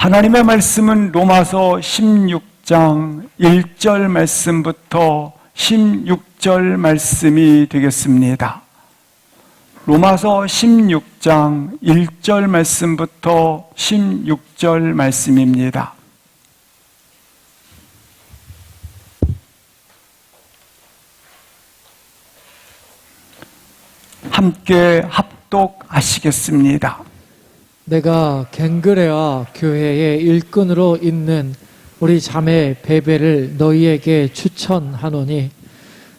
하나님의 말씀은 로마서 16장 1절 말씀부터 16절 말씀이 되겠습니다. 로마서 16장 1절 말씀부터 16절 말씀입니다. 함께 합독하시겠습니다. 내가 갱그레아 교회의 일꾼으로 있는 우리 자매 베베를 너희에게 추천하노니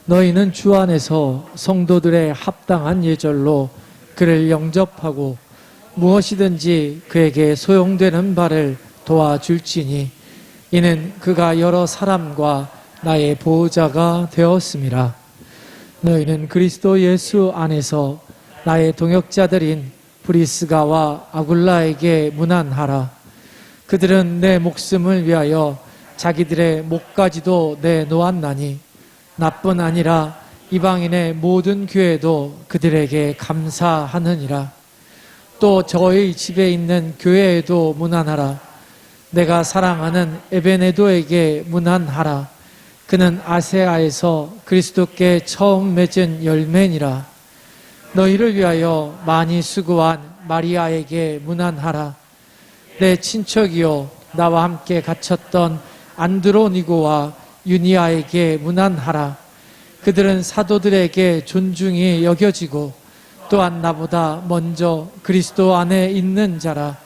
너희는 주 안에서 성도들의 합당한 예절로 그를 영접하고 무엇이든지 그에게 소용되는 바를 도와줄지니 이는 그가 여러 사람과 나의 보호자가 되었음이라. 너희는 그리스도 예수 안에서 나의 동역자들인 브리스가와 아굴라에게 문안하라. 그들은 내 목숨을 위하여 자기들의 목까지도 내놓았나니 나뿐 아니라 이방인의 모든 교회도 그들에게 감사하느니라. 또 저희 집에 있는 교회에도 문안하라. 내가 사랑하는 에베네도에게 문안하라. 그는 아세아에서 그리스도께 처음 맺은 열매니라. 너희를 위하여 많이 수고한 마리아에게 문안하라. 내 친척이요 나와 함께 갇혔던 안드로니고와 유니아에게 문안하라. 그들은 사도들에게 존중이 여겨지고 또한 나보다 먼저 그리스도 안에 있는 자라.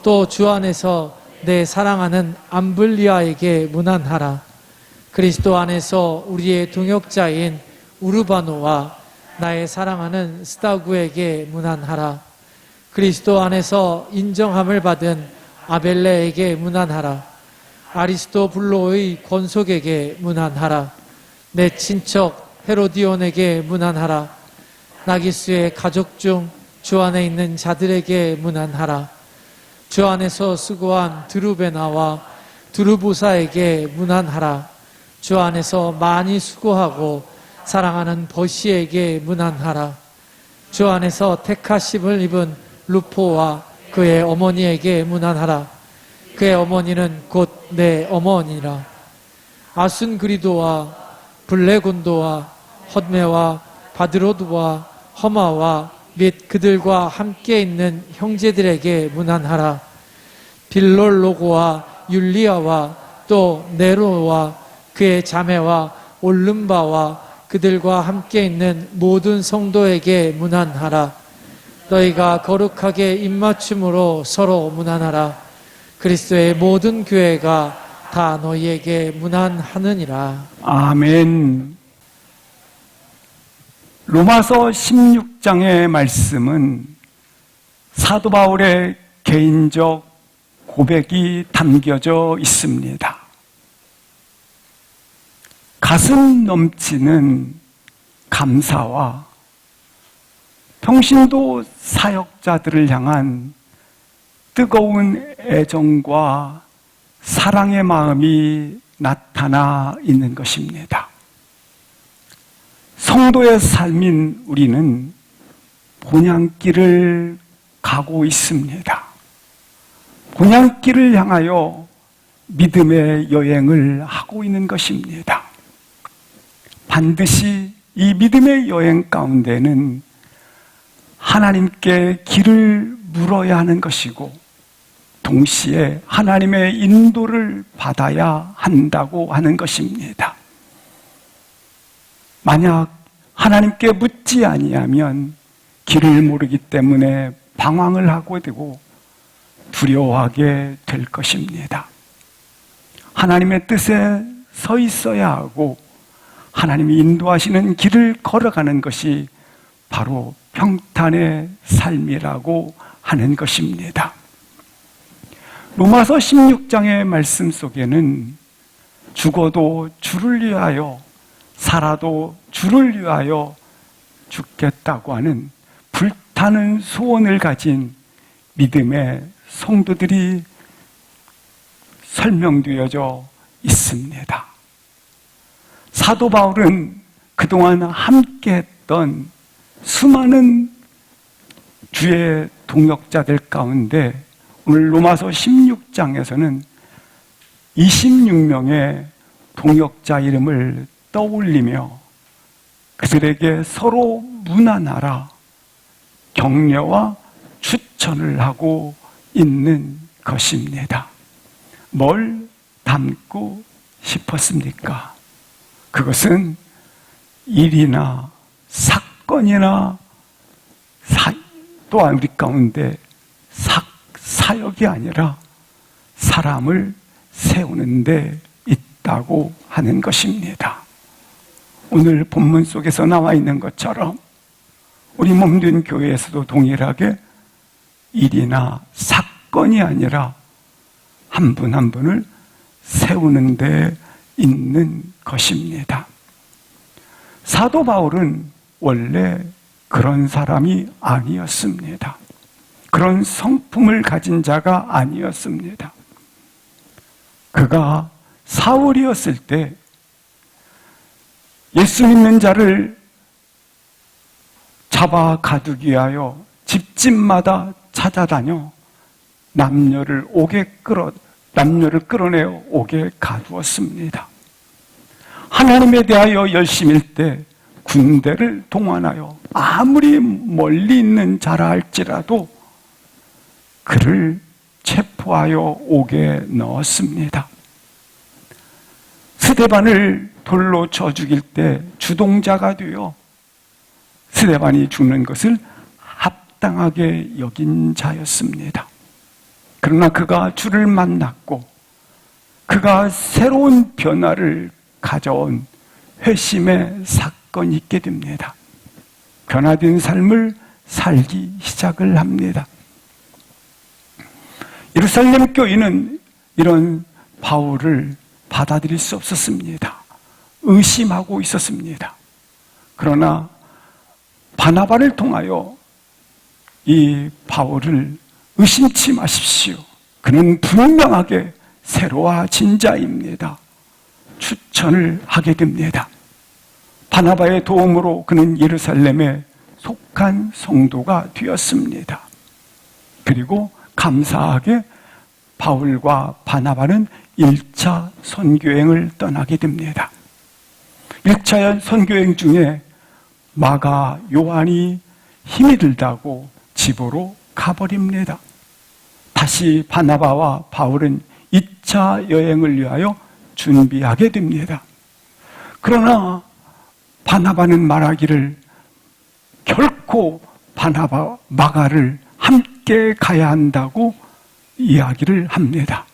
또 주 안에서 내 사랑하는 암블리아에게 문안하라. 그리스도 안에서 우리의 동역자인 우르바노와 나의 사랑하는 스타구에게 문안하라. 그리스도 안에서 인정함을 받은 아벨레에게 문안하라. 아리스토블로의 권속에게 문안하라. 내 친척 헤로디온에게 문안하라. 나기스의 가족 중 주 안에 있는 자들에게 문안하라. 주 안에서 수고한 드루베나와 드루보사에게 문안하라. 주 안에서 많이 수고하고 사랑하는 버시에게 문안하라. 주 안에서 택하심을 입은 루포와 그의 어머니에게 문안하라. 그의 어머니는 곧 내 어머니라. 아순그리도와 블레곤도와 헛메와 바드로드와 허마와 및 그들과 함께 있는 형제들에게 문안하라. 빌롤로고와 율리아와 또 네로와 그의 자매와 올름바와 그들과 함께 있는 모든 성도에게 문안하라. 너희가 거룩하게 입맞춤으로 서로 문안하라. 그리스도의 모든 교회가 다 너희에게 문안하느니라. 아멘. 로마서 16장의 말씀은 사도 바울의 개인적 고백이 담겨져 있습니다. 가슴 넘치는 감사와 평신도 사역자들을 향한 뜨거운 애정과 사랑의 마음이 나타나 있는 것입니다. 성도의 삶인 우리는 본향길을 가고 있습니다. 본향길을 향하여 믿음의 여행을 하고 있는 것입니다. 반드시 이 믿음의 여행 가운데는 하나님께 길을 물어야 하는 것이고 동시에 하나님의 인도를 받아야 한다고 하는 것입니다. 만약 하나님께 묻지 아니하면 길을 모르기 때문에 방황을 하게 되고 두려워하게 될 것입니다. 하나님의 뜻에 서 있어야 하고 하나님이 인도하시는 길을 걸어가는 것이 바로 평탄의 삶이라고 하는 것입니다. 로마서 16장의 말씀 속에는 죽어도 주를 위하여 살아도 주를 위하여 죽겠다고 하는 불타는 소원을 가진 믿음의 성도들이 설명되어져 있습니다. 사도 바울은 그동안 함께했던 수많은 주의 동역자들 가운데 오늘 로마서 16장에서는 26명의 동역자 이름을 떠올리며 그들에게 서로 문안하라 격려와 추천을 하고 있는 것입니다. 뭘 담고 싶었습니까? 그것은 일이나 사건이나 또한 우리 가운데 사역이 아니라 사람을 세우는 데 있다고 하는 것입니다. 오늘 본문 속에서 나와 있는 것처럼 우리 몸된 교회에서도 동일하게 일이나 사건이 아니라 한 분 한 분을 세우는 데 있는 것입니다. 사도 바울은 원래 그런 사람이 아니었습니다. 그런 성품을 가진 자가 아니었습니다. 그가 사울이었을 때 예수 믿는 자를 잡아 가두기 위하여 집집마다 찾아다녀 남녀를 끌어내어 옥에 가두었습니다. 하나님에 대하여 열심일 때 군대를 동원하여 아무리 멀리 있는 자라 할지라도 그를 체포하여 옥에 넣었습니다. 스데반을 돌로 쳐 죽일 때 주동자가 되어 스데반이 죽는 것을 합당하게 여긴 자였습니다. 그러나 그가 주를 만났고 그가 새로운 변화를 가져온 회심의 사건이 있게 됩니다. 변화된 삶을 살기 시작을 합니다. 예루살렘 교인은 이런 바울을 받아들일 수 없었습니다. 의심하고 있었습니다. 그러나 바나바를 통하여 이 바울을 의심치 마십시오. 그는 분명하게 새로워진 자입니다. 추천을 하게 됩니다. 바나바의 도움으로 그는 예루살렘에 속한 성도가 되었습니다. 그리고 감사하게 바울과 바나바는 1차 선교행을 떠나게 됩니다. 1차 선교행 중에 마가 요한이 힘이 들다고 집으로 가버립니다. 다시 바나바와 바울은 2차 여행을 위하여 준비하게 됩니다. 그러나 바나바는 말하기를 결코 마가를 함께 가야 한다고 이야기를 합니다.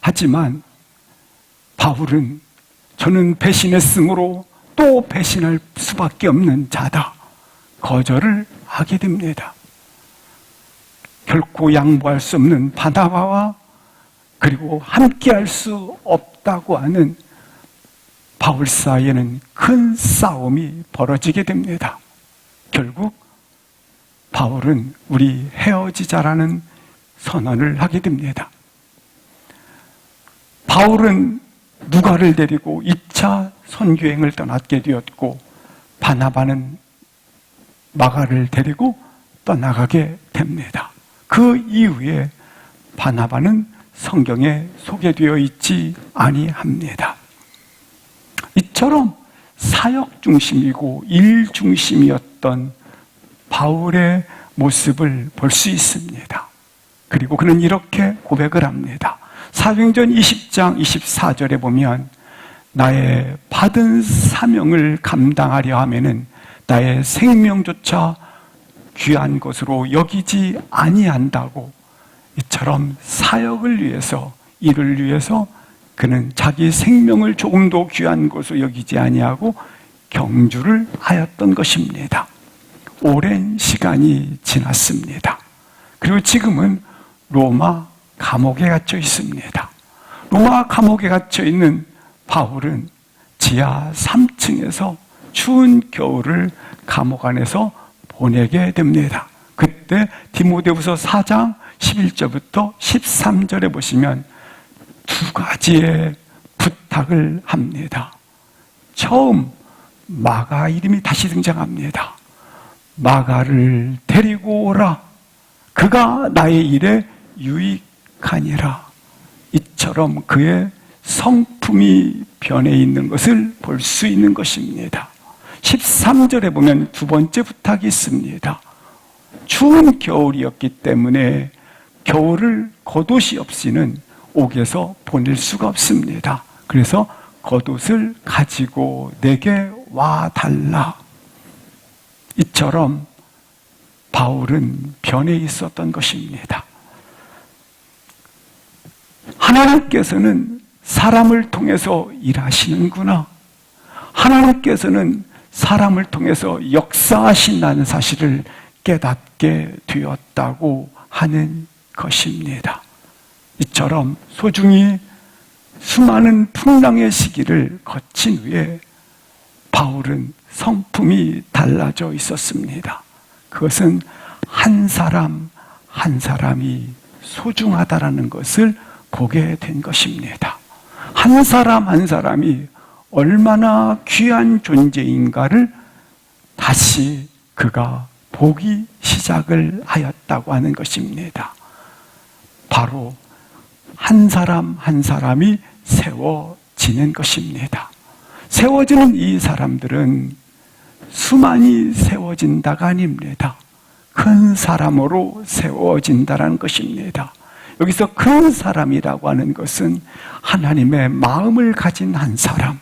하지만 바울은 저는 배신했으므로 또 배신할 수밖에 없는 자다. 거절을 하게 됩니다. 결코 양보할 수 없는 바나바와 그리고 함께할 수 없다고 하는 바울 사이에는 큰 싸움이 벌어지게 됩니다. 결국 바울은 우리 헤어지자라는 선언을 하게 됩니다. 바울은 누가를 데리고 2차 선교행을 떠나게 되었고 바나바는 마가를 데리고 떠나가게 됩니다. 그 이후에 바나바는 성경에 소개되어 있지 아니합니다. 이처럼 사역 중심이고 일 중심이었던 바울의 모습을 볼 수 있습니다. 그리고 그는 이렇게 고백을 합니다. 사도행전 20장 24절에 보면 나의 받은 사명을 감당하려 하면은 나의 생명조차 귀한 것으로 여기지 아니한다고 이처럼 사역을 위해서 일을 위해서 그는 자기 생명을 조금도 귀한 것으로 여기지 아니하고 경주를 하였던 것입니다. 오랜 시간이 지났습니다. 그리고 지금은 로마 감옥에 갇혀 있습니다. 로마 감옥에 갇혀 있는 바울은 지하 3층에서 추운 겨울을 감옥 안에서 보내게 됩니다. 그때 디모데후서 4장 11절부터 13절에 보시면 두 가지의 부탁을 합니다. 처음 마가 이름이 다시 등장합니다. 마가를 데리고 오라. 그가 나의 일에 유익 가니라. 이처럼 그의 성품이 변해 있는 것을 볼 수 있는 것입니다. 13절에 보면 두 번째 부탁이 있습니다. 추운 겨울이었기 때문에 겨울을 겉옷이 없이는 옥에서 보낼 수가 없습니다. 그래서 겉옷을 가지고 내게 와 달라. 이처럼 바울은 변해 있었던 것입니다. 하나님께서는 사람을 통해서 일하시는구나. 하나님께서는 사람을 통해서 역사하신다는 사실을 깨닫게 되었다고 하는 것입니다. 이처럼 소중히 수많은 풍랑의 시기를 거친 후에 바울은 성품이 달라져 있었습니다. 그것은 한 사람 한 사람이 소중하다라는 것을 보게 된 것입니다. 한 사람 한 사람이 얼마나 귀한 존재인가를 다시 그가 보기 시작을 하였다고 하는 것입니다. 바로 한 사람 한 사람이 세워지는 것입니다. 세워지는 이 사람들은 수많이 세워진다가 아닙니다. 큰 사람으로 세워진다는 것입니다. 여기서 큰 사람이라고 하는 것은 하나님의 마음을 가진 한 사람,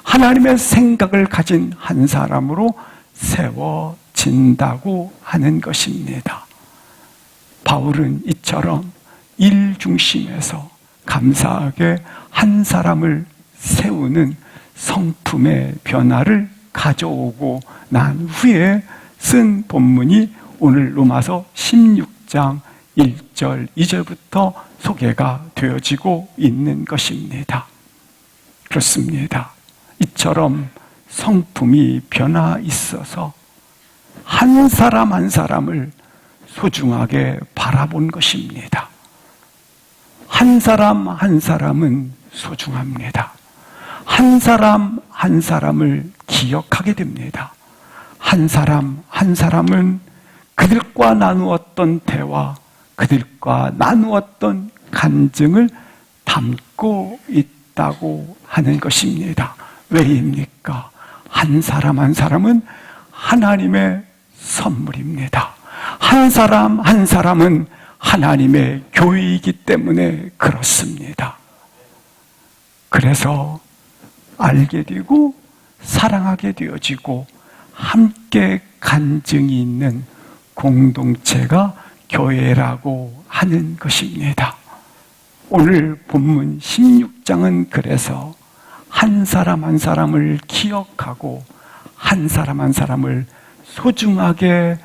하나님의 생각을 가진 한 사람으로 세워진다고 하는 것입니다. 바울은 이처럼 일 중심에서 감사하게 한 사람을 세우는 성품의 변화를 가져오고 난 후에 쓴 본문이 오늘 로마서 16장 1절, 2절부터 소개가 되어지고 있는 것입니다. 그렇습니다. 이처럼 성품이 변화 있어서 한 사람 한 사람을 소중하게 바라본 것입니다. 한 사람 한 사람은 소중합니다. 한 사람 한 사람을 기억하게 됩니다. 한 사람 한 사람은 그들과 나누었던 대화, 그들과 나누었던 간증을 담고 있다고 하는 것입니다. 왜입니까? 한 사람 한 사람은 하나님의 선물입니다. 한 사람 한 사람은 하나님의 교회이기 때문에 그렇습니다. 그래서 알게 되고 사랑하게 되어지고 함께 간증이 있는 공동체가 교회라고 하는 것입니다. 오늘 본문 16장은 그래서 한 사람 한 사람을 기억하고 한 사람 한 사람을 소중하게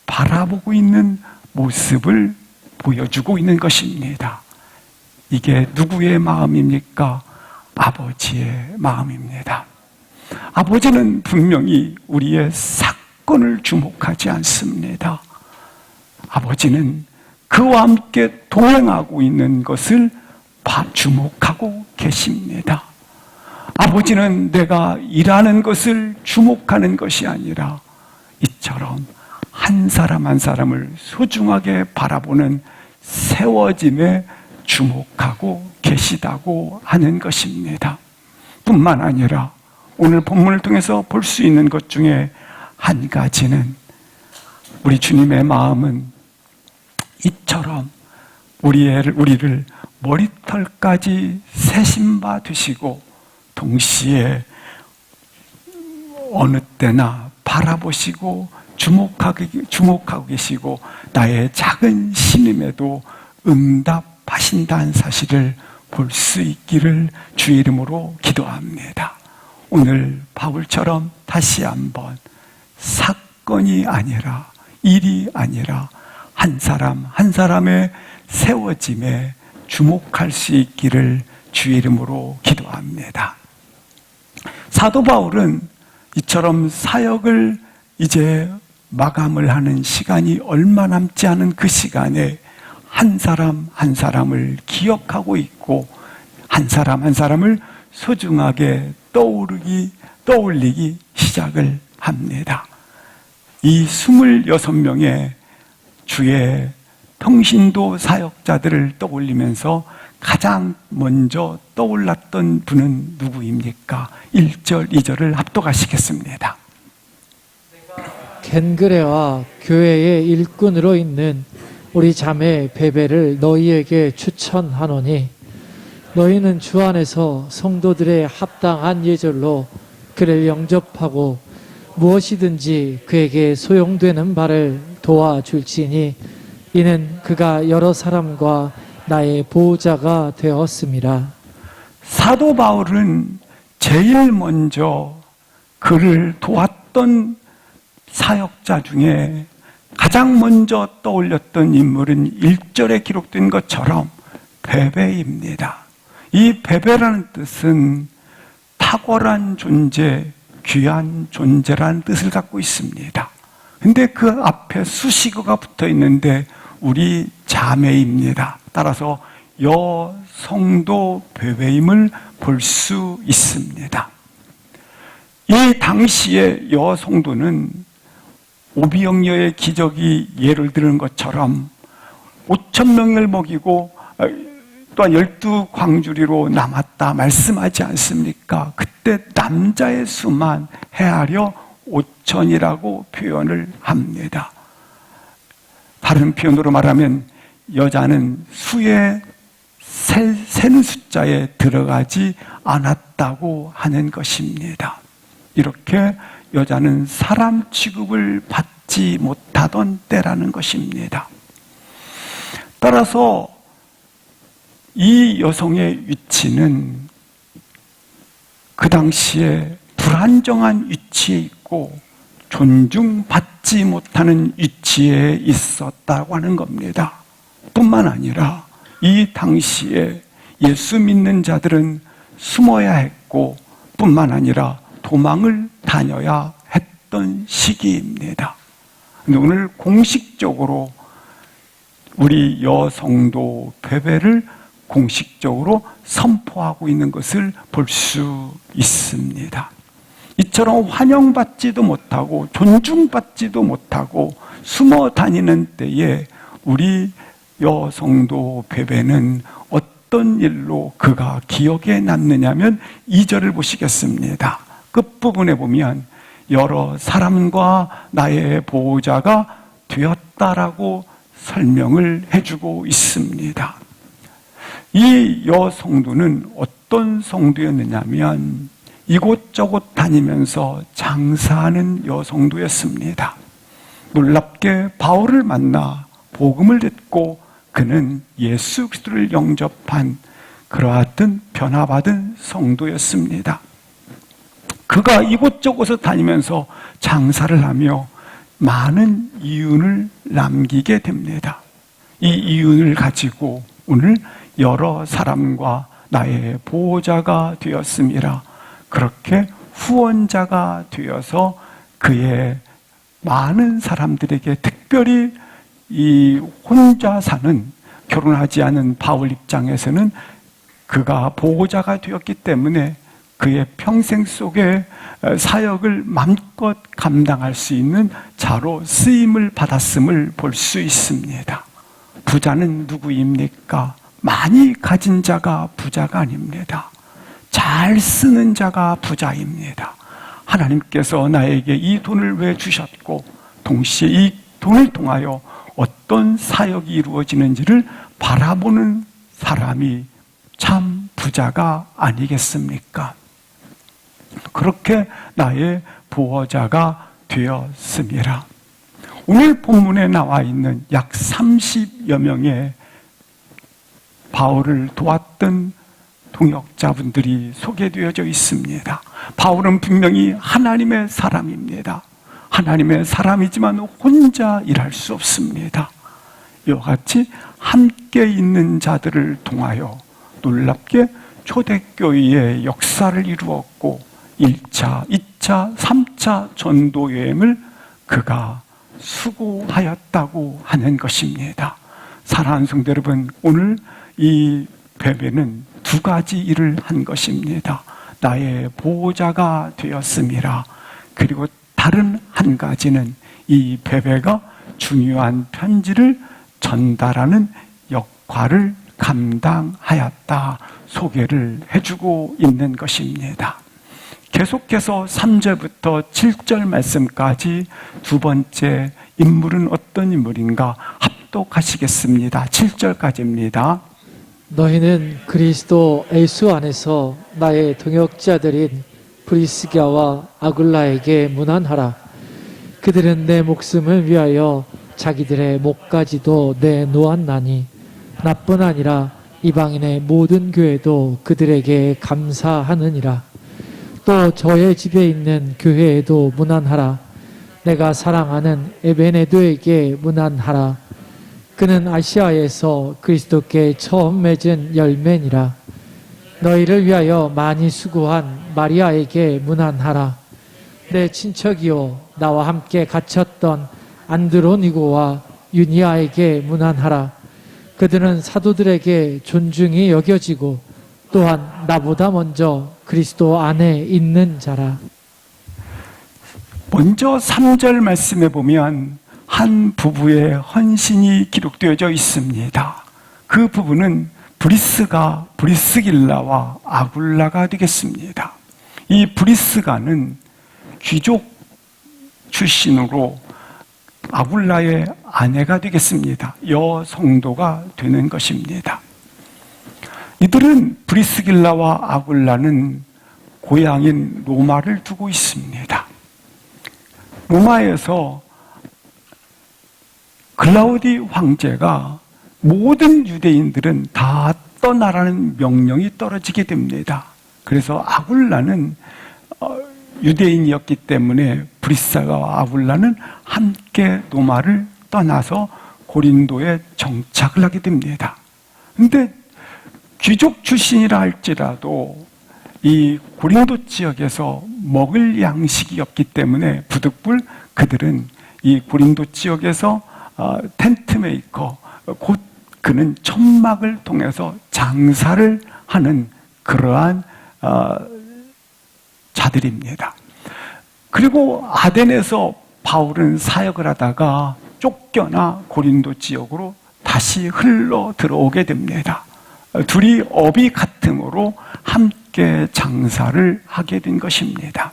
바라보고 있는 모습을 보여주고 있는 것입니다. 이게 누구의 마음입니까? 아버지의 마음입니다. 아버지는 분명히 우리의 사건을 주목하지 않습니다. 아버지는 그와 함께 동행하고 있는 것을 주목하고 계십니다. 아버지는 내가 일하는 것을 주목하는 것이 아니라 이처럼 한 사람 한 사람을 소중하게 바라보는 세워짐에 주목하고 계시다고 하는 것입니다. 뿐만 아니라 오늘 본문을 통해서 볼 수 있는 것 중에 한 가지는 우리 주님의 마음은 이처럼 우리를 머리털까지 세신 바 되시고 동시에 어느 때나 바라보시고 주목하고 계시고 나의 작은 신임에도 응답하신다는 사실을 볼 수 있기를 주의 이름으로 기도합니다. 오늘 바울처럼 다시 한번 사건이 아니라 일이 아니라 한 사람 한 사람의 세워짐에 주목할 수 있기를 주의 이름으로 기도합니다. 사도 바울은 이처럼 사역을 이제 마감을 하는 시간이 얼마 남지 않은 그 시간에 한 사람 한 사람을 기억하고 있고 한 사람 한 사람을 소중하게 떠올리기 시작을 합니다. 이 26명의 주의 평신도 사역자들을 떠올리면서 가장 먼저 떠올랐던 분은 누구입니까? 1절, 2절을 합독하시겠습니다. 겐그레와 교회의 일꾼으로 있는 우리 자매 베베를 너희에게 추천하노니 너희는 주 안에서 성도들의 합당한 예절로 그를 영접하고 무엇이든지 그에게 소용되는 바를 도와줄지니 이는 그가 여러 사람과 나의 보호자가 되었음이라. 사도 바울은 제일 먼저 그를 도왔던 사역자 중에 가장 먼저 떠올렸던 인물은 1절에 기록된 것처럼 베베입니다. 이 베베라는 뜻은 탁월한 존재, 귀한 존재라는 뜻을 갖고 있습니다. 근데 그 앞에 수식어가 붙어 있는데 우리 자매입니다. 따라서 여성도 베베임을 볼 수 있습니다. 이 당시의 여성도는 오비영녀의 기적이 예를 드는 것처럼 5,000명을 먹이고 또한 12광주리로 남았다 말씀하지 않습니까? 그때 남자의 수만 헤아려 5,000이라고 표현을 합니다. 다른 표현으로 말하면 여자는 수에 세는 숫자에 들어가지 않았다고 하는 것입니다. 이렇게 여자는 사람 취급을 받지 못하던 때라는 것입니다. 따라서 이 여성의 위치는 그 당시에 불안정한 위치에 있고 존중받지 못하는 위치에 있었다고 하는 겁니다. 뿐만 아니라 이 당시에 예수 믿는 자들은 숨어야 했고 뿐만 아니라 도망을 다녀야 했던 시기입니다. 오늘 공식적으로 우리 여성도 베베를 공식적으로 선포하고 있는 것을 볼 수 있습니다. 이처럼 환영받지도 못하고 존중받지도 못하고 숨어 다니는 때에 우리 여성도 베베는 어떤 일로 그가 기억에 남느냐면 2절을 보시겠습니다. 끝부분에 보면 여러 사람과 나의 보호자가 되었다라고 설명을 해주고 있습니다. 이 여성도는 어떤 성도였느냐면 이곳저곳 다니면서 장사하는 여성도였습니다. 놀랍게 바울을 만나 복음을 듣고 그는 예수 그리스도를 영접한 그러한 변화받은 성도였습니다. 그가 이곳저곳을 다니면서 장사를 하며 많은 이윤을 남기게 됩니다. 이 이윤을 가지고 오늘 여러 사람과 나의 보호자가 되었음이라 그렇게 후원자가 되어서 그의 많은 사람들에게 특별히 이 혼자 사는 결혼하지 않은 바울 입장에서는 그가 보호자가 되었기 때문에 그의 평생 속에 사역을 마음껏 감당할 수 있는 자로 쓰임을 받았음을 볼 수 있습니다. 부자는 누구입니까? 많이 가진 자가 부자가 아닙니다. 잘 쓰는 자가 부자입니다. 하나님께서 나에게 이 돈을 왜 주셨고 동시에 이 돈을 통하여 어떤 사역이 이루어지는지를 바라보는 사람이 참 부자가 아니겠습니까? 그렇게 나의 보호자가 되었습니다. 오늘 본문에 나와 있는 약 30여 명의 바울을 도왔던 동역자분들이 소개되어져 있습니다. 바울은 분명히 하나님의 사람입니다. 하나님의 사람이지만 혼자 일할 수 없습니다. 이와 같이 함께 있는 자들을 통하여 놀랍게 초대교회의 역사를 이루었고 1차, 2차, 3차 전도 여행을 그가 수고하였다고 하는 것입니다. 사랑하는 성도 여러분, 오늘 이 베베는 두 가지 일을 한 것입니다. 나의 보호자가 되었음이라. 그리고 다른 한 가지는 이 베베가 중요한 편지를 전달하는 역할을 감당하였다 소개를 해주고 있는 것입니다. 계속해서 3절부터 7절 말씀까지 두 번째 인물은 어떤 인물인가 합독하시겠습니다. 7절까지입니다. 너희는 그리스도 예수 안에서 나의 동역자들인 브리스가와 아굴라에게 문안하라. 그들은 내 목숨을 위하여 자기들의 목까지도 내놓았나니 나뿐 아니라 이방인의 모든 교회도 그들에게 감사하느니라. 또 저의 집에 있는 교회에도 문안하라. 내가 사랑하는 에베네도에게 문안하라. 그는 아시아에서 그리스도께 처음 맺은 열매니라. 너희를 위하여 많이 수고한 마리아에게 문안하라. 내 친척이요 나와 함께 갇혔던 안드로니고와 유니아에게 문안하라. 그들은 사도들에게 존중이 여겨지고 또한 나보다 먼저 그리스도 안에 있는 자라. 먼저 3절 말씀에 보면 한 부부의 헌신이 기록되어져 있습니다. 그 부부는 브리스길라와 아굴라가 되겠습니다. 이 브리스가는 귀족 출신으로 아굴라의 아내가 되겠습니다. 여성도가 되는 것입니다. 이들은 브리스길라와 아굴라는 고향인 로마를 두고 있습니다. 로마에서 클라우디 황제가 모든 유대인들은 다 떠나라는 명령이 떨어지게 됩니다. 그래서 아굴라는 유대인이었기 때문에 브리스가와 아굴라는 함께 로마를 떠나서 고린도에 정착을 하게 됩니다. 그런데 귀족 출신이라 할지라도 이 고린도 지역에서 먹을 양식이 없기 때문에 부득불 그들은 이 고린도 지역에서 텐트 메이커, 곧 그는 천막을 통해서 장사를 하는 그러한 자들입니다. 그리고 아덴에서 바울은 사역을 하다가 쫓겨나 고린도 지역으로 다시 흘러 들어오게 됩니다. 둘이 업이 같음으로 함께 장사를 하게 된 것입니다.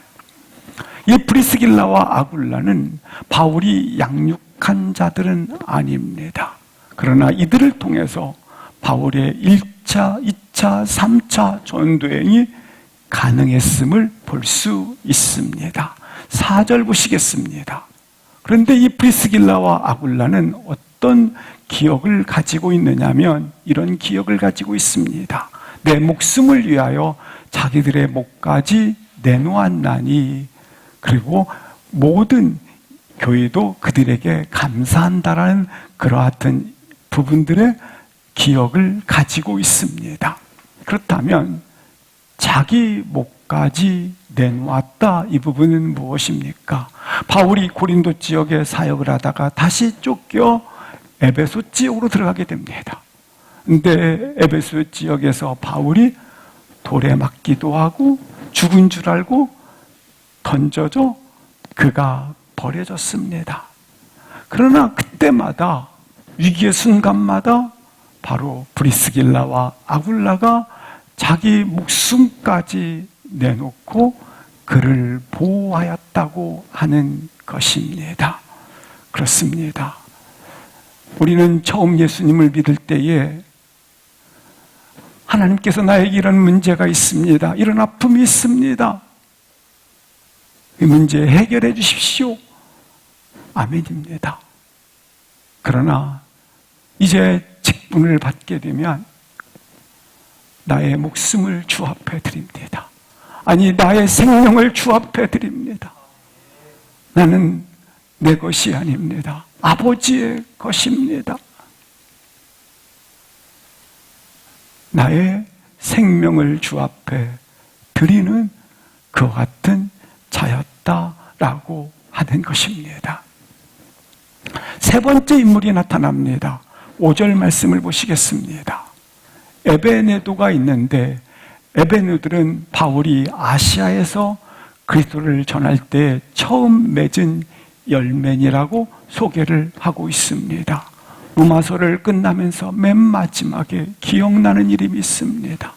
이 브리스길라와 아굴라는 바울이 양육한 자들은 아닙니다. 그러나 이들을 통해서 바울의 1차, 2차, 3차 전도행이 가능했음을 볼 수 있습니다. 4절 보시겠습니다. 그런데 이 브리스길라와 아굴라는 어떤 기억을 가지고 있느냐면 이런 기억을 가지고 있습니다. 내 목숨을 위하여 자기들의 목까지 내놓았나니, 그리고 모든 교회도 그들에게 감사한다라는 그러한 부분들의 기억을 가지고 있습니다. 그렇다면 자기 목까지 내놓았다, 이 부분은 무엇입니까? 바울이 고린도 지역에 사역을 하다가 다시 쫓겨 에베소 지역으로 들어가게 됩니다. 근데 에베소 지역에서 바울이 돌에 맞기도 하고 죽은 줄 알고 던져져 그가 버려졌습니다. 그러나 그때마다, 위기의 순간마다 바로 브리스길라와 아굴라가 자기 목숨까지 내놓고 그를 보호하였다고 하는 것입니다. 그렇습니다. 우리는 처음 예수님을 믿을 때에 하나님께서 나에게 이런 문제가 있습니다, 이런 아픔이 있습니다, 이 문제 해결해 주십시오, 아멘입니다. 그러나 이제 직분을 받게 되면 나의 목숨을 주 앞에 드립니다. 아니, 나의 생명을 주 앞에 드립니다. 나는 내 것이 아닙니다. 아버지의 것입니다. 나의 생명을 주 앞에 드리는 그와 같은 자였다라고 하는 것입니다. 세 번째 인물이 나타납니다. 5절 말씀을 보시겠습니다. 에베네도가 있는데, 에베네들은 바울이 아시아에서 그리스도를 전할 때 처음 맺은 열매니라고 소개를 하고 있습니다. 로마서를 끝나면서 맨 마지막에 기억나는 이름이 있습니다.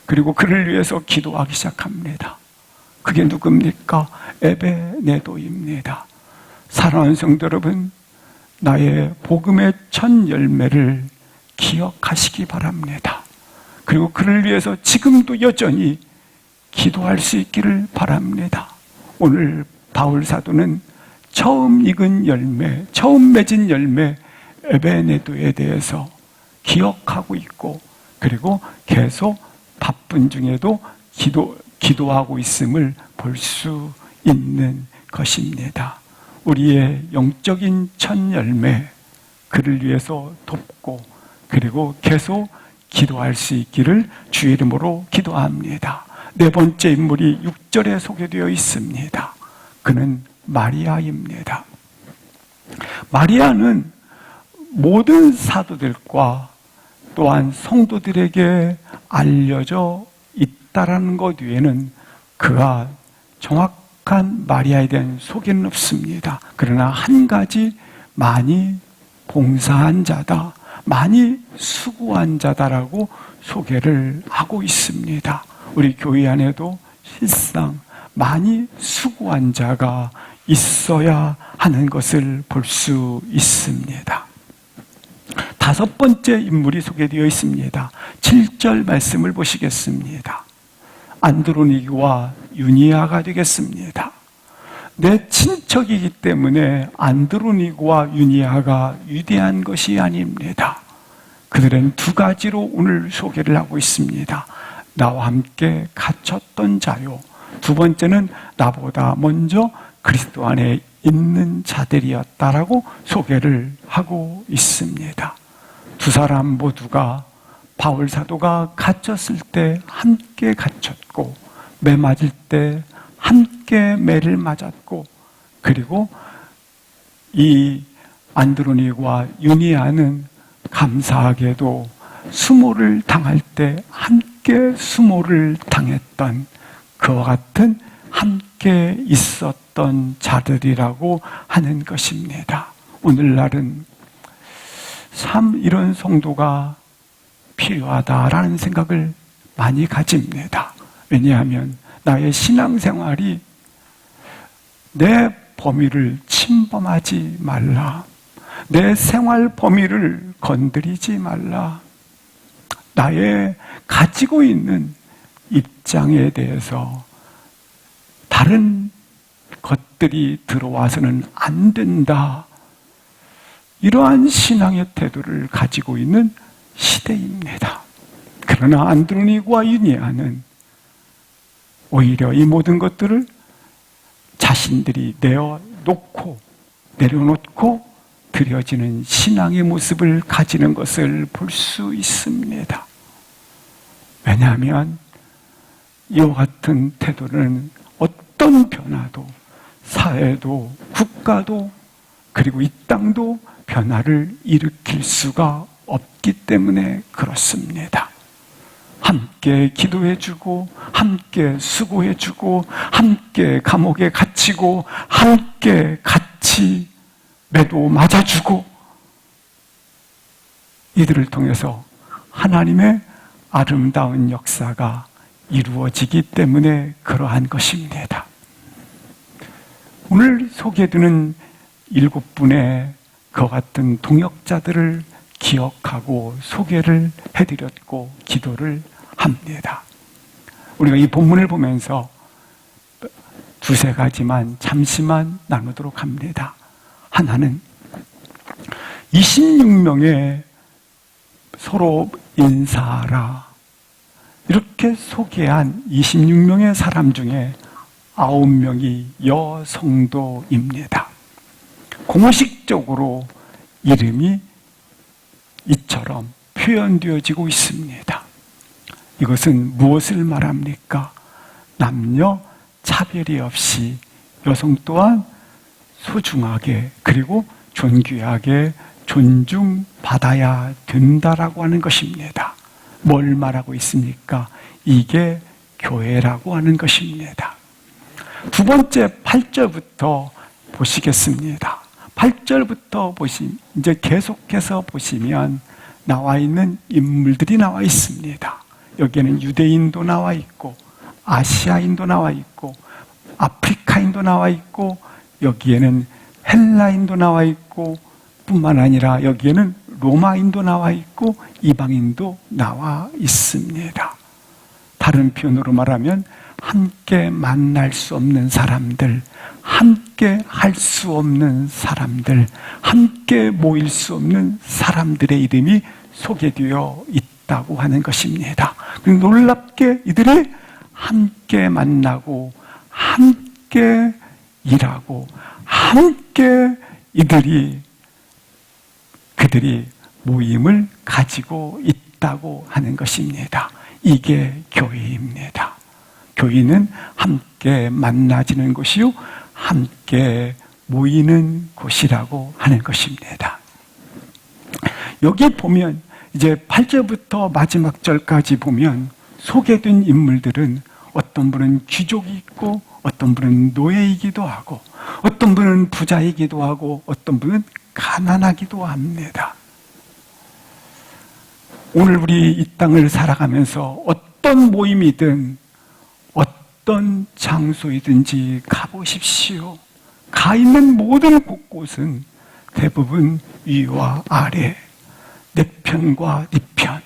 그리고 그를 위해서 기도하기 시작합니다. 그게 누굽니까? 에베네도입니다. 사랑하는 성도 여러분, 나의 복음의 첫 열매를 기억하시기 바랍니다. 그리고 그를 위해서 지금도 여전히 기도할 수 있기를 바랍니다. 오늘 바울 사도는 처음 익은 열매, 처음 맺은 열매 에베네도에 대해서 기억하고 있고, 그리고 계속 바쁜 중에도 기도하고 있음을 볼 수 있는 것입니다. 우리의 영적인 첫 열매, 그를 위해서 돕고 그리고 계속 기도할 수 있기를 주의 이름으로 기도합니다. 네 번째 인물이 6절에 소개되어 있습니다. 그는 마리아입니다. 마리아는 모든 사도들과 또한 성도들에게 알려져 있다라는 것 외에는 그가 정확한 마리아에 대한 소개는 없습니다. 그러나 한 가지, 많이 봉사한 자다, 많이 수고한 자다라고 소개를 하고 있습니다. 우리 교회 안에도 실상 많이 수고한 자가 있어야 하는 것을 볼 수 있습니다. 다섯 번째 인물이 소개되어 있습니다. 7절 말씀을 보시겠습니다. 안드로니고와 유니아가 되겠습니다. 내 친척이기 때문에 안드로니고와 유니아가 위대한 것이 아닙니다. 그들은 두 가지로 오늘 소개를 하고 있습니다. 나와 함께 갇혔던 자요, 두 번째는 나보다 먼저 그리스도 안에 있는 자들이었다라고 소개를 하고 있습니다. 두 사람 모두가 바울 사도가 갇혔을 때 함께 갇혔고, 매 맞을 때 함께 매를 맞았고, 그리고 이 안드로니고와 유니아는 감사하게도 수모를 당할 때 함께 수모를 당했던 그와 같은 함께 있었던 자들이라고 하는 것입니다. 오늘날은 참 이런 성도가 필요하다라는 생각을 많이 가집니다. 왜냐하면 나의 신앙생활이 내 범위를 침범하지 말라, 내 생활 범위를 건드리지 말라, 나의 가지고 있는 입장에 대해서 다른 것들이 들어와서는 안 된다, 이러한 신앙의 태도를 가지고 있는 시대입니다. 그러나 안드로니고와 유니아는 오히려 이 모든 것들을 자신들이 내려놓고 드려지는 신앙의 모습을 가지는 것을 볼 수 있습니다. 왜냐하면 이와 같은 태도는 어떤 변화도, 사회도, 국가도, 그리고 이 땅도 변화를 일으킬 수가 없기 때문에 그렇습니다. 함께 기도해주고, 함께 수고해주고, 함께 감옥에 갇히고, 함께 같이 매도 맞아주고, 이들을 통해서 하나님의 아름다운 역사가 이루어지기 때문에 그러한 것입니다. 오늘 소개되는 7분의 그와 같은 동역자들을 기억하고 소개를 해드렸고 기도를 합니다. 우리가 이 본문을 보면서 두세 가지만 잠시만 나누도록 합니다. 하나는 26명의 서로 인사하라, 이렇게 소개한 26명의 사람 중에 9명이 여성도입니다. 공식적으로 이름이 이처럼 표현되어지고 있습니다. 이것은 무엇을 말합니까? 남녀 차별이 없이 여성 또한 소중하게 그리고 존귀하게 존중받아야 된다라고 하는 것입니다. 뭘 말하고 있습니까? 이게 교회라고 하는 것입니다. 두 번째 8절부터 보시겠습니다. 8절부터 이제 계속해서 보시면 나와 있는 인물들이 나와 있습니다. 여기에는 유대인도 나와 있고, 아시아인도 나와 있고, 아프리카인도 나와 있고, 여기에는 헬라인도 나와 있고, 뿐만 아니라 여기에는 로마인도 나와 있고, 이방인도 나와 있습니다. 다른 표현으로 말하면 함께 만날 수 없는 사람들, 함께 할 수 없는 사람들, 함께 모일 수 없는 사람들의 이름이 소개되어 있다고 하는 것입니다. 놀랍게 이들이 함께 만나고, 함께 일하고, 함께 그들이 모임을 가지고 있다고 하는 것입니다. 이게 교회입니다. 교회는 함께 만나지는 곳이요, 함께 모이는 곳이라고 하는 것입니다. 여기 보면 이제 8절부터 마지막 절까지 보면 소개된 인물들은 어떤 분은 귀족이 있고, 어떤 분은 노예이기도 하고, 어떤 분은 부자이기도 하고, 어떤 분은 가난하기도 합니다. 오늘 우리 이 땅을 살아가면서 어떤 모임이든 어떤 장소이든지 가보십시오. 가 있는 모든 곳곳은 대부분 위와 아래, 내 편과 네 편,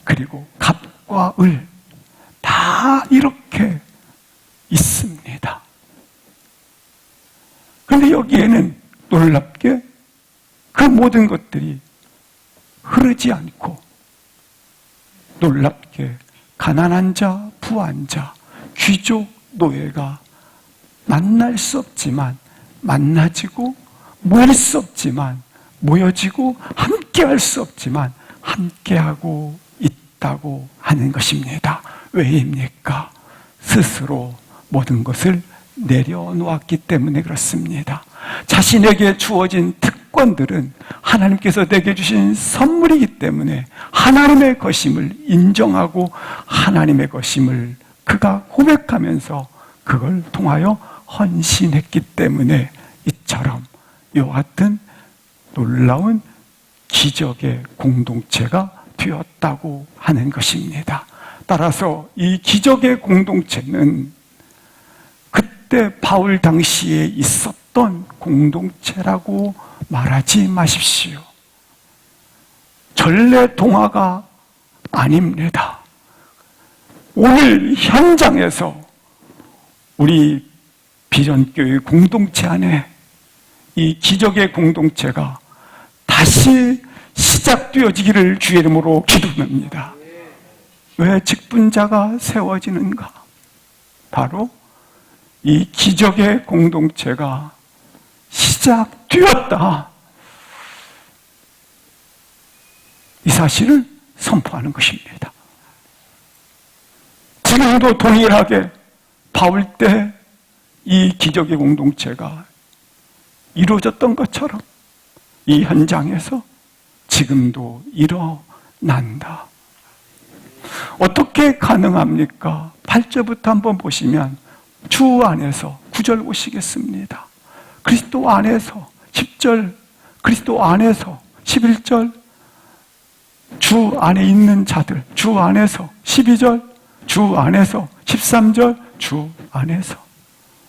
그리고 갑과 을, 다 이렇게 있습니다. 그런데 여기에는 놀랍게 그 모든 것들이 흐르지 않고, 놀랍게 가난한 자, 부한 자, 귀족, 노예가 만날 수 없지만 만나지고, 모일 수 없지만 모여지고, 함께할 수 없지만 함께하고 있다고 하는 것입니다. 왜입니까? 스스로 모든 것을 내려놓았기 때문에 그렇습니다. 자신에게 주어진 특권들은 하나님께서 내게 주신 선물이기 때문에 하나님의 것임을 인정하고, 하나님의 것임을 그가 고백하면서 그걸 통하여 헌신했기 때문에 이처럼 이와 같은 놀라운 기적의 공동체가 되었다고 하는 것입니다. 따라서 이 기적의 공동체는 그때 바울 당시에 있었던 공동체라고 말하지 마십시오. 전래 동화가 아닙니다. 오늘 현장에서 우리 비전교회 공동체 안에 이 기적의 공동체가 다시 시작되어지기를 주의 이름으로 기도합니다. 왜 직분자가 세워지는가? 바로 이 기적의 공동체가 시작되었다, 이 사실을 선포하는 것입니다. 지금도 동일하게 바울 때 이 기적의 공동체가 이루어졌던 것처럼 이 현장에서 지금도 일어난다. 어떻게 가능합니까? 8절부터 한번 보시면 주 안에서 9절 보시겠습니다. 그리스도 안에서 10절, 그리스도 안에서 11절, 주 안에 있는 자들, 주 안에서 12절, 주 안에서 13절, 주 안에서.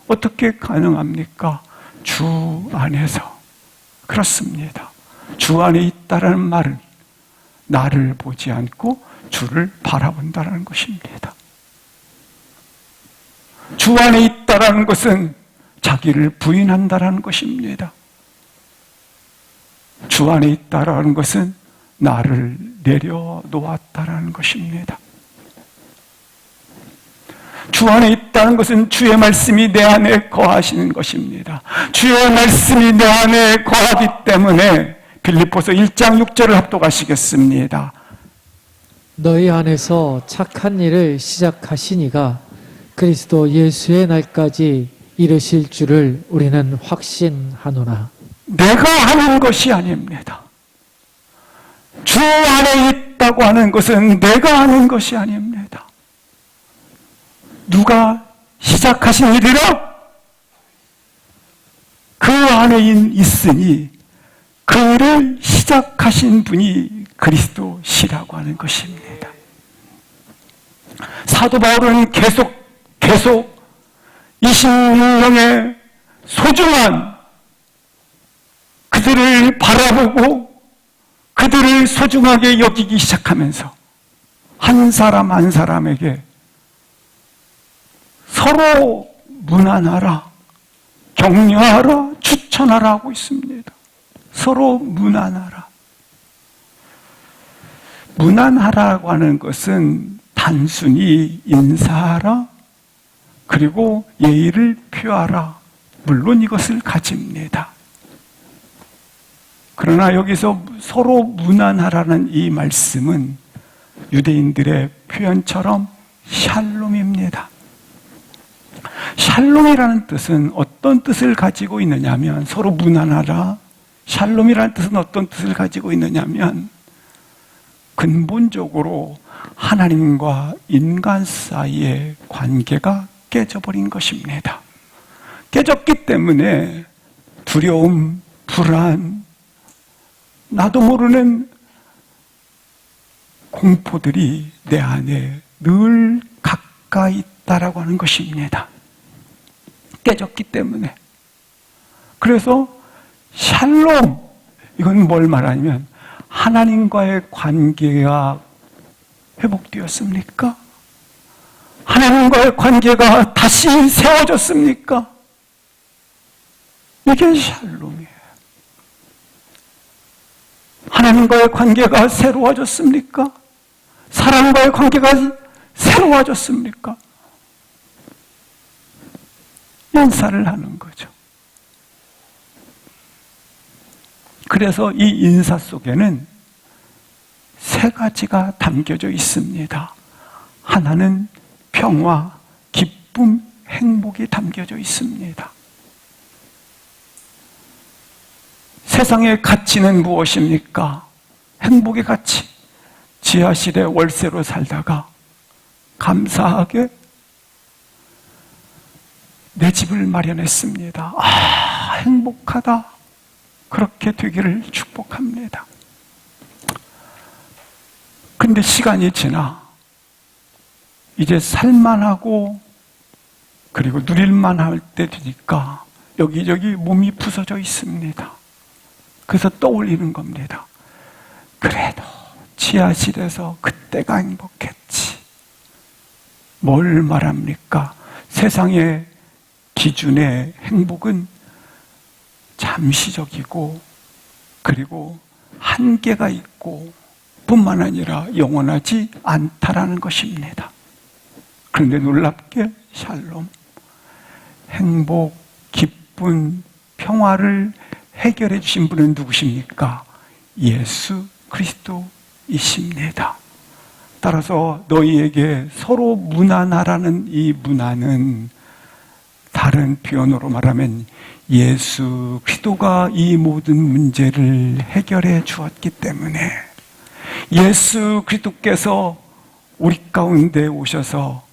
어떻게 가능합니까? 주 안에서. 그렇습니다. 주 안에 있다라는 말은 나를 보지 않고 주를 바라본다는 것입니다. 주 안에 있다라는 것은 자기를 부인한다라는 것입니다. 주 안에 있다라는 것은 나를 내려놓았다라는 것입니다. 주 안에 있다는 것은 주의 말씀이 내 안에 거하시는 것입니다. 주의 말씀이 내 안에 거하기 때문에 빌립보서 1장 6절을 합독하시겠습니다. 너희 안에서 착한 일을 시작하시니가 그리스도 예수의 날까지 이르실 줄을 우리는 확신하노라. 내가 하는 것이 아닙니다. 주 안에 있다고 하는 것은 내가 하는 것이 아닙니다. 누가 시작하신 일이라? 그 안에 있으니 그 일을 시작하신 분이 그리스도시라고 하는 것입니다. 사도 바울은 계속 26명의 소중한 그들을 바라보고 그들을 소중하게 여기기 시작하면서 한 사람 한 사람에게 서로 문안하라, 격려하라, 추천하라 하고 있습니다. 서로 문안하라. 문안하라고 하는 것은 단순히 인사하라, 그리고 예의를 표하라, 물론 이것을 가집니다. 그러나 여기서 서로 문안하라는 이 말씀은 유대인들의 표현처럼 샬롬입니다. 샬롬이라는 뜻은 어떤 뜻을 가지고 있느냐면, 서로 문안하라, 샬롬이라는 뜻은 어떤 뜻을 가지고 있느냐면 근본적으로 하나님과 인간 사이의 관계가 깨져버린 것입니다. 깨졌기 때문에 두려움, 불안, 나도 모르는 공포들이 내 안에 늘 가까이 있다라고 하는 것입니다. 깨졌기 때문에. 그래서 샬롬, 이건 뭘 말하냐면 하나님과의 관계가 회복되었습니까? 하나님과의 관계가 다시 세워졌습니까? 이게 샬롬이에요. 하나님과의 관계가 새로워졌습니까? 사람과의 관계가 새로워졌습니까? 인사를 하는 거죠. 그래서 이 인사 속에는 세 가지가 담겨져 있습니다. 하나는 평화, 기쁨, 행복이 담겨져 있습니다. 세상의 가치는 무엇입니까? 행복의 가치. 지하실에 월세로 살다가 감사하게 내 집을 마련했습니다. 아, 행복하다. 그렇게 되기를 축복합니다. 근데 시간이 지나 이제 살만하고 그리고 누릴만 할 때 되니까 여기저기 몸이 부서져 있습니다. 그래서 떠올리는 겁니다. 그래도 지하실에서 그때가 행복했지. 뭘 말합니까? 세상의 기준의 행복은 잠시적이고 그리고 한계가 있고 뿐만 아니라 영원하지 않다라는 것입니다. 그런데 놀랍게 샬롬, 행복, 기쁨, 평화를 해결해 주신 분은 누구십니까? 예수 그리스도이십니다. 따라서 너희에게 서로 문안하라는 이 문안은 다른 표현으로 말하면 예수 그리스도가 이 모든 문제를 해결해 주었기 때문에, 예수 그리스도께서 우리 가운데 오셔서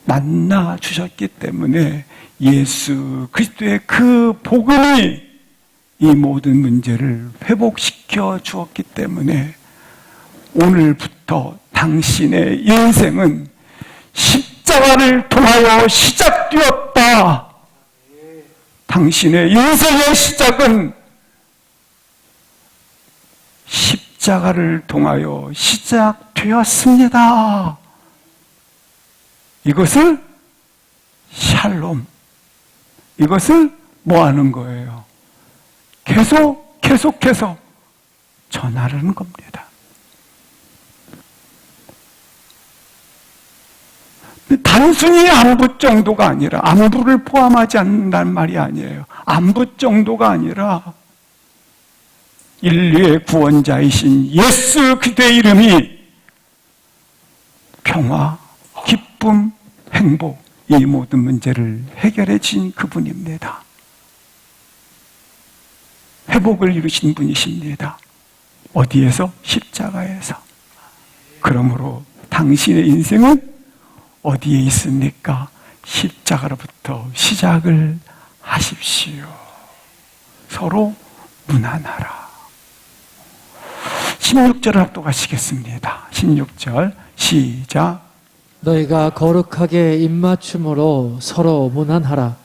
만나 주셨기 때문에 예수 그리스도의 그 복음이 이 모든 문제를 회복시켜 주었기 때문에 오늘부터 당신의 인생은 십자가를 통하여 시작되었다. 당신의 인생의 시작은 십자가를 통하여 시작되었습니다. 이것을 샬롬, 이것을 뭐 하는 거예요? 계속해서 전하라는 겁니다. 단순히 안부 정도가 아니라, 안부를 포함하지 않는다는 말이 아니에요. 안부 정도가 아니라 인류의 구원자이신 예수 그리스도의 이름이 평화, 기쁨, 행복, 이 모든 문제를 해결해 준 그분입니다. 회복을 이루신 분이십니다. 어디에서? 십자가에서. 그러므로 당신의 인생은 어디에 있습니까? 십자가로부터 시작을 하십시오. 서로 무난하라. 16절을 합독하시겠습니다. 16절 시작. 너희가 거룩하게 입맞춤으로 서로 무난하라.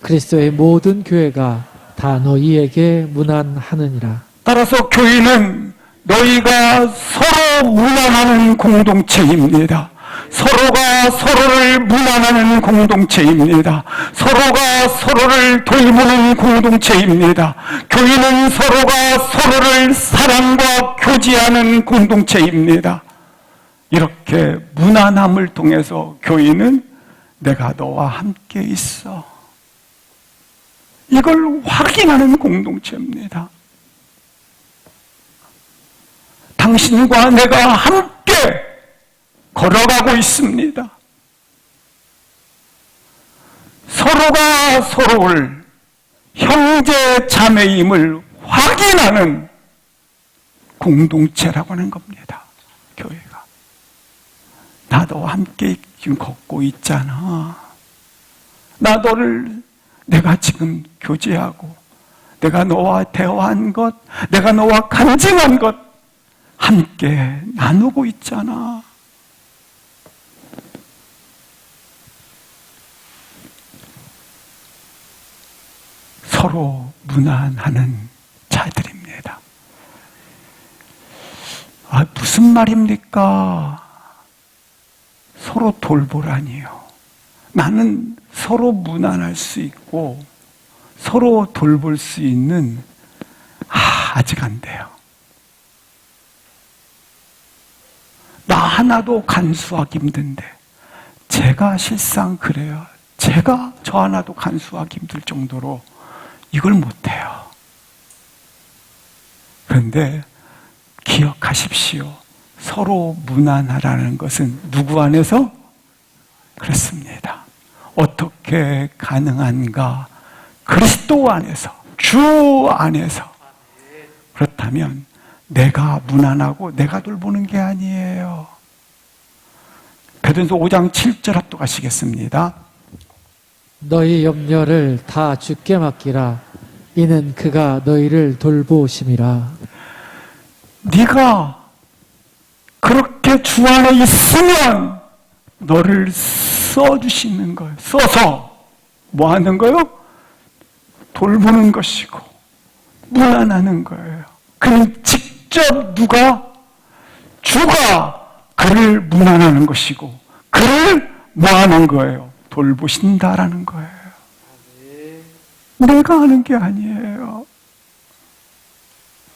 그리스도의 모든 교회가 다 너희에게 무난하느니라. 따라서 교회는 너희가 서로 무난하는 공동체입니다. 서로가 서로를 무난하는 공동체입니다. 서로가 서로를 돌보는 공동체입니다. 교회는 서로가 서로를 사랑과 교제하는 공동체입니다. 이렇게 무난함을 통해서 교회는 내가 너와 함께 있어, 이걸 확인하는 공동체입니다. 당신과 내가 함께 걸어가고 있습니다. 서로가 서로를 형제 자매임을 확인하는 공동체라고 하는 겁니다. 교회가. 나 너와 함께 지금 걷고 있잖아. 내가 지금 교제하고, 내가 너와 대화한 것, 내가 너와 간증한 것 함께 나누고 있잖아. 서로 무난하는 자들입니다. 무슨 말입니까? 서로 돌보라니요. 나는 서로 무난할 수 있고 서로 돌볼 수 있는 아직 안 돼요. 나 하나도 간수하기 힘든데 제가 실상 그래요. 제가 저 하나도 간수하기 힘들 정도로 이걸 못해요. 그런데 기억하십시오. 서로 무난하라는 것은 누구 안에서? 그렇습니다. 어떻게 가능한가? 그리스도 안에서, 주 안에서. 그렇다면 내가 무난하고 내가 돌보는 게 아니에요. 베드로전서 5장 7절 합독하시겠습니다. 너희 염려를 다 주께 맡기라. 이는 그가 너희를 돌보심이라. 네가 그렇게 주 안에 있으면 너를 써주시는 거예요. 써서 뭐 하는 거예요? 돌보는 것이고 무난하는 거예요. 그는 직접 주가 그를 무난하는 것이고 그를 뭐 하는 거예요? 돌보신다라는 거예요. 내가 하는 게 아니에요.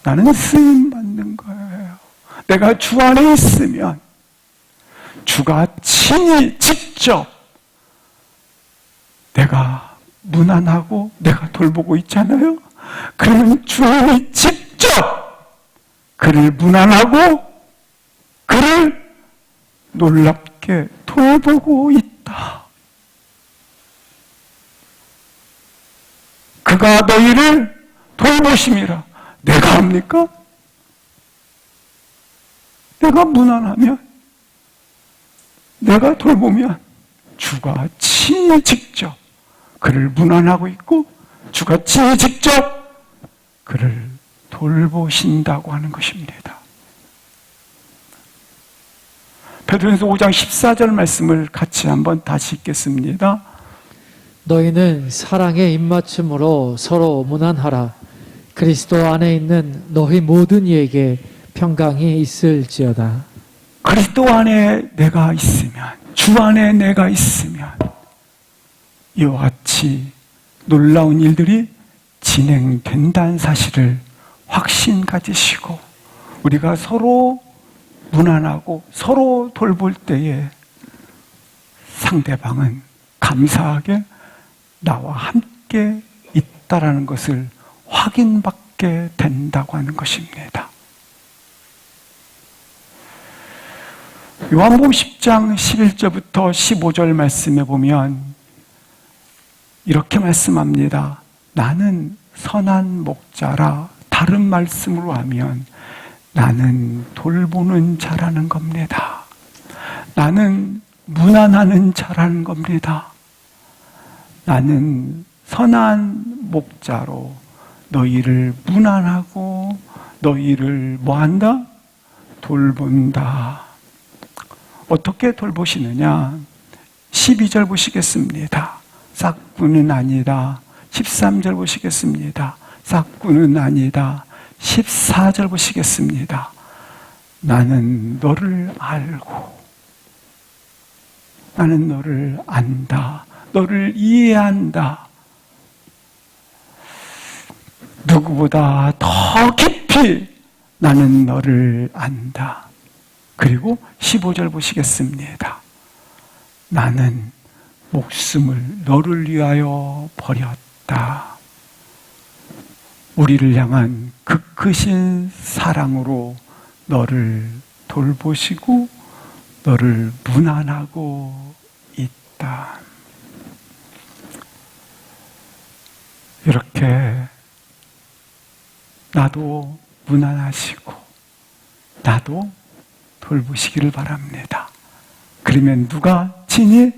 나는 쓰임 받는 거예요. 내가 주 안에 있으면 주가 친히 직접 내가 무난하고 내가 돌보고 있잖아요. 그러면 주님이 직접 그를 무난하고 그를 놀랍게 돌보고 있다. 그가 너희를 돌보심이라. 내가 합니까? 내가 무난하면, 내가 돌보면 주가 친히 직접 그를 무난하고 있고 주가 친히 직접 그를 돌보신다고 하는 것입니다. 베드로전서 5장 14절 말씀을 같이 한번 다시 읽겠습니다. 너희는 사랑의 입맞춤으로 서로 무난하라. 그리스도 안에 있는 너희 모든 이에게 평강이 있을지어다. 그리스도 안에 내가 있으면, 주 안에 내가 있으면 이와 같이 놀라운 일들이 진행된다는 사실을 확신 가지시고 우리가 서로 무난하고 서로 돌볼 때에 상대방은 감사하게 나와 함께 있다라는 것을 확인받게 된다고 하는 것입니다. 요한복음 10장 11절부터 15절 말씀에 보면 이렇게 말씀합니다. 나는 선한 목자라. 다른 말씀으로 하면 나는 돌보는 자라는 겁니다. 나는 무난하는 자라는 겁니다. 나는 선한 목자로 너희를 문안하고 너희를 뭐한다? 돌본다. 어떻게 돌보시느냐? 12절 보시겠습니다. 싹구는 아니다. 13절 보시겠습니다. 싹구는 아니다. 14절 보시겠습니다. 나는 너를 알고 나는 너를 안다. 너를 이해한다. 누구보다 더 깊이 나는 너를 안다. 그리고 15절 보시겠습니다. 나는 목숨을 너를 위하여 버렸다. 우리를 향한 그 크신 사랑으로 너를 돌보시고 너를 문안하고 있다. 이렇게 나도 문안하시고 나도 돌보시기를 바랍니다. 그러면 누가 친히?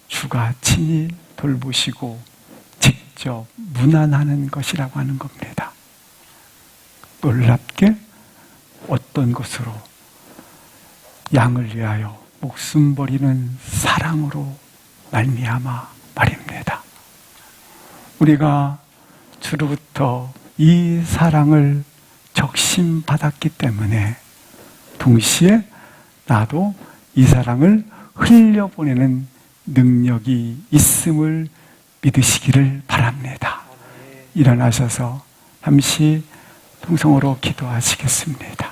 주가 친히 돌보시고 직접 문안하는 것이라고 하는 겁니다. 놀랍게 어떤 것으로? 양을 위하여 목숨 버리는 사랑으로 말미암아 말입니다. 우리가 주로부터 이 사랑을 적심받았기 때문에 동시에 나도 이 사랑을 흘려보내는 능력이 있음을 믿으시기를 바랍니다. 일어나셔서 잠시 통성으로 기도하시겠습니다.